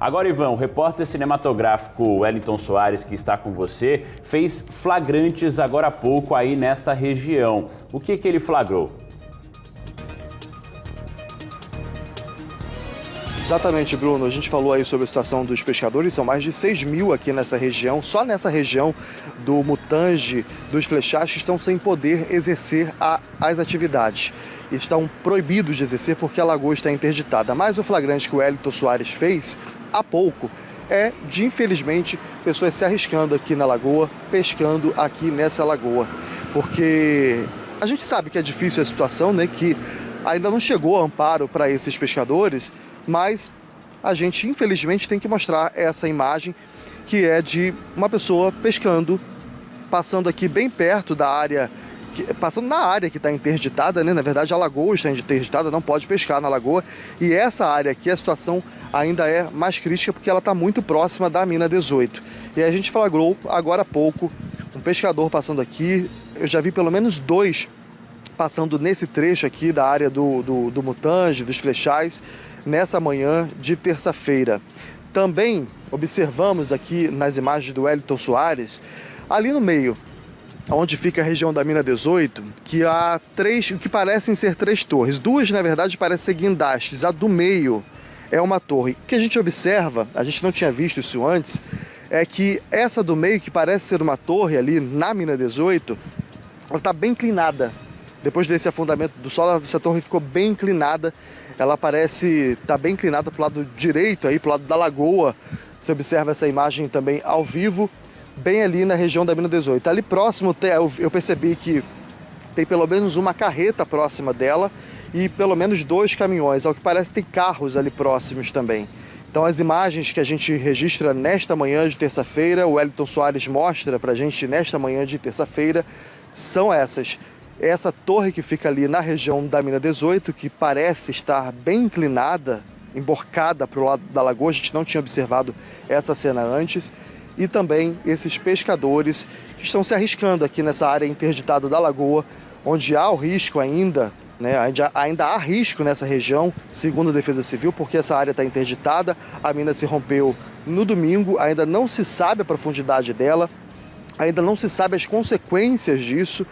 Agora, Ivan, o repórter cinematográfico Wellington Soares, que está com você, fez flagrantes agora há pouco aí nesta região. O que ele flagrou? Exatamente, Bruno. A gente falou aí sobre a situação dos pescadores, são mais de 6 mil aqui nessa região. Só nessa região do Mutange, dos Flechachos, estão sem poder exercer as atividades. Estão proibidos de exercer porque a lagoa está interditada. Mas o flagrante que o Wellington Soares fez há pouco é de, infelizmente, pessoas se arriscando aqui na lagoa, pescando aqui nessa lagoa. Porque a gente sabe que é difícil a situação, né? Que ainda não chegou amparo para esses pescadores, mas a gente, infelizmente, tem que mostrar essa imagem que é de uma pessoa pescando, passando aqui bem perto da área, passando na área que está interditada, né? Na verdade, a lagoa está interditada, não pode pescar na lagoa. E essa área aqui, a situação ainda é mais crítica porque ela está muito próxima da mina 18. E a gente flagrou agora há pouco um pescador passando aqui. Eu já vi pelo menos 2 passando nesse trecho aqui da área do Mutange, dos Flechais, nessa manhã de terça-feira. Também observamos aqui nas imagens do Wellington Soares, ali no meio, onde fica a região da mina 18, que há 3, o que parecem ser 3 torres. 2, na verdade, parecem ser guindastes. A do meio é uma torre. O que a gente observa, a gente não tinha visto isso antes, é que essa do meio, que parece ser uma torre ali na mina 18, ela está bem inclinada. Depois desse afundamento do solo, essa torre ficou bem inclinada. Ela parece estar bem inclinada para o lado direito, para o lado da lagoa. Você observa essa imagem também ao vivo, bem ali na região da mina 18. Ali próximo, eu percebi que tem pelo menos uma carreta próxima dela e pelo menos 2 caminhões. Ao que parece, tem carros ali próximos também. Então, as imagens que a gente registra nesta manhã de terça-feira, o Wellington Soares mostra para a gente nesta manhã de terça-feira, são essas. Essa torre que fica ali na região da mina 18, que parece estar bem inclinada, emborcada para o lado da lagoa, a gente não tinha observado essa cena antes, e também esses pescadores que estão se arriscando aqui nessa área interditada da lagoa, onde há o risco ainda, né, ainda há risco nessa região, segundo a Defesa Civil, porque essa área está interditada, a mina se rompeu no domingo, ainda não se sabe a profundidade dela, ainda não se sabe as consequências disso.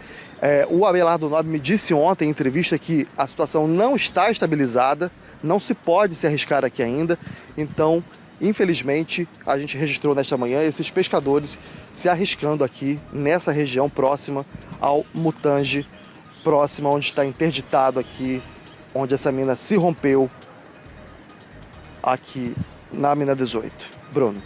O Abelardo Nobre me disse ontem em entrevista que a situação não está estabilizada, não se pode se arriscar aqui ainda. Então, infelizmente, a gente registrou nesta manhã esses pescadores se arriscando aqui nessa região próxima ao Mutange, próxima onde está interditado aqui, onde essa mina se rompeu aqui na mina 18. Bruno.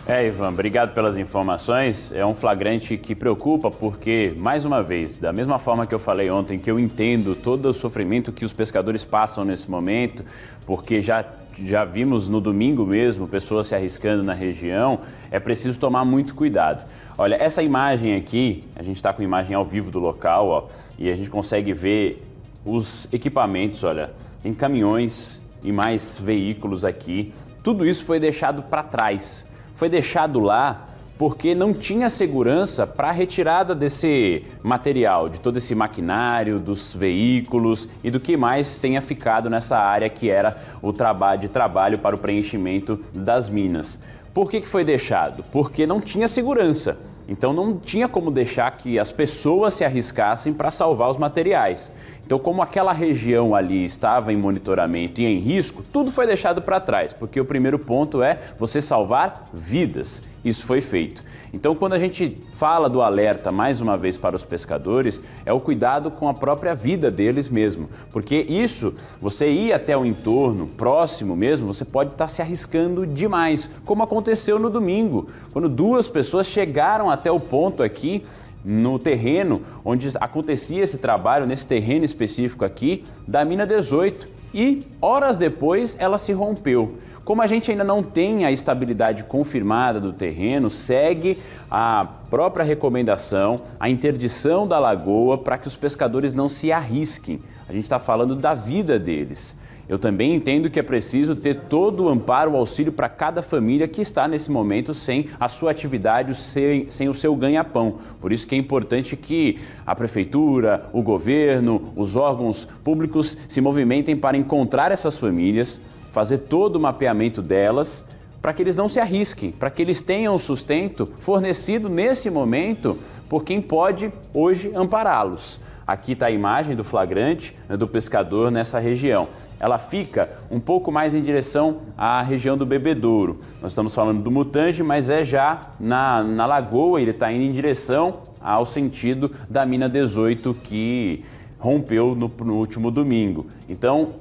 Ivan, obrigado pelas informações. É um flagrante que preocupa porque, mais uma vez, da mesma forma que eu falei ontem, que eu entendo todo o sofrimento que os pescadores passam nesse momento, porque já vimos no domingo mesmo pessoas se arriscando na região, é preciso tomar muito cuidado. Olha, essa imagem aqui, a gente está com imagem ao vivo do local, ó, e a gente consegue ver os equipamentos, olha, em caminhões e mais veículos aqui. Tudo isso foi deixado para trás. Foi deixado lá porque não tinha segurança para a retirada desse material, de todo esse maquinário, dos veículos e do que mais tenha ficado nessa área que era o trabalho para o preenchimento das minas. Por que foi deixado? Porque não tinha segurança. Então não tinha como deixar que as pessoas se arriscassem para salvar os materiais. Então, como aquela região ali estava em monitoramento e em risco, tudo foi deixado para trás, porque o primeiro ponto é você salvar vidas. Isso foi feito. Então, quando a gente fala do alerta, mais uma vez, para os pescadores, é o cuidado com a própria vida deles mesmo. Porque isso, você ir até o entorno, próximo mesmo, você pode estar se arriscando demais, como aconteceu no domingo, quando 2 pessoas chegaram até o ponto aqui, no terreno onde acontecia esse trabalho, nesse terreno específico aqui, da mina 18. E horas depois ela se rompeu. Como a gente ainda não tem a estabilidade confirmada do terreno, segue a própria recomendação, a interdição da lagoa para que os pescadores não se arrisquem. A gente está falando da vida deles. Eu também entendo que é preciso ter todo o amparo, o auxílio para cada família que está nesse momento sem a sua atividade, sem o seu ganha-pão. Por isso que é importante que a prefeitura, o governo, os órgãos públicos se movimentem para encontrar essas famílias, fazer todo o mapeamento delas, para que eles não se arrisquem, para que eles tenham o sustento fornecido nesse momento por quem pode hoje ampará-los. Aqui está a imagem do flagrante, né, do pescador nessa região. Ela fica um pouco mais em direção à região do Bebedouro. Nós estamos falando do Mutange, mas é já na lagoa, ele está indo em direção ao sentido da mina 18 que rompeu no último domingo. Então,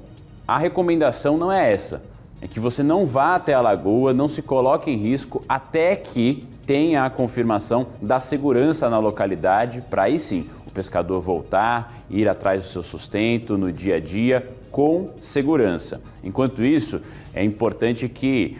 a recomendação não é essa, é que você não vá até a lagoa, não se coloque em risco até que tenha a confirmação da segurança na localidade, para aí sim o pescador voltar, ir atrás do seu sustento no dia a dia com segurança. Enquanto isso, é importante que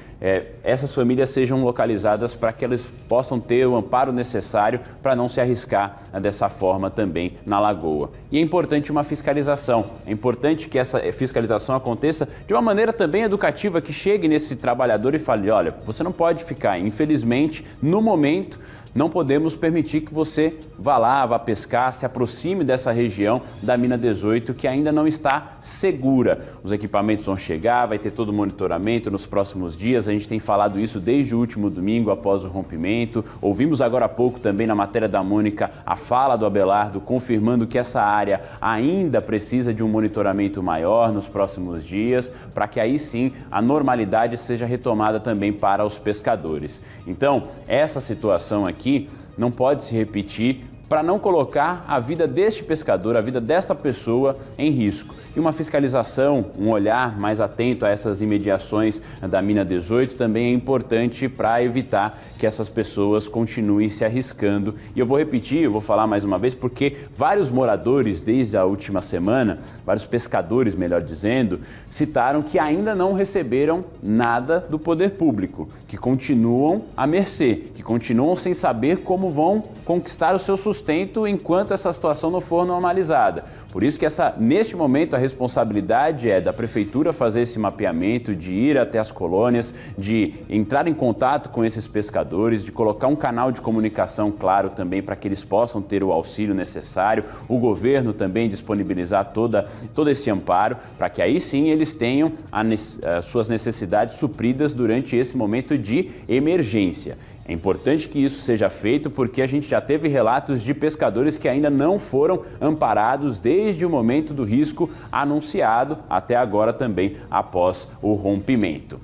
essas famílias sejam localizadas para que elas possam ter o amparo necessário para não se arriscar dessa forma também na lagoa. E é importante uma fiscalização, é importante que essa fiscalização aconteça de uma maneira também educativa, que chegue nesse trabalhador e fale, olha, você não pode ficar, infelizmente, no momento, não podemos permitir que você vá lá, vá pescar, se aproxime dessa região da mina 18 que ainda não está segura. Os equipamentos vão chegar, vai ter todo o monitoramento nos próximos dias. A gente tem falado isso desde o último domingo após o rompimento. Ouvimos agora há pouco também na matéria da Mônica a fala do Abelardo confirmando que essa área ainda precisa de um monitoramento maior nos próximos dias, para que aí sim a normalidade seja retomada também para os pescadores. Então, essa situação aqui não pode se repetir para não colocar a vida deste pescador, a vida desta pessoa em risco. E uma fiscalização, um olhar mais atento a essas imediações da mina 18 também é importante para evitar que essas pessoas continuem se arriscando. E eu vou repetir, eu vou falar mais uma vez, porque vários moradores desde a última semana, vários pescadores, melhor dizendo, citaram que ainda não receberam nada do poder público, que continuam à mercê, que continuam sem saber como vão conquistar o seu sustento enquanto essa situação não for normalizada. Por isso que neste momento a responsabilidade é da prefeitura fazer esse mapeamento, de ir até as colônias, de entrar em contato com esses pescadores, de colocar um canal de comunicação claro também para que eles possam ter o auxílio necessário, o governo também disponibilizar todo esse amparo, para que aí sim eles tenham as suas necessidades supridas durante esse momento de emergência. É importante que isso seja feito porque a gente já teve relatos de pescadores que ainda não foram amparados desde o momento do risco anunciado até agora também após o rompimento.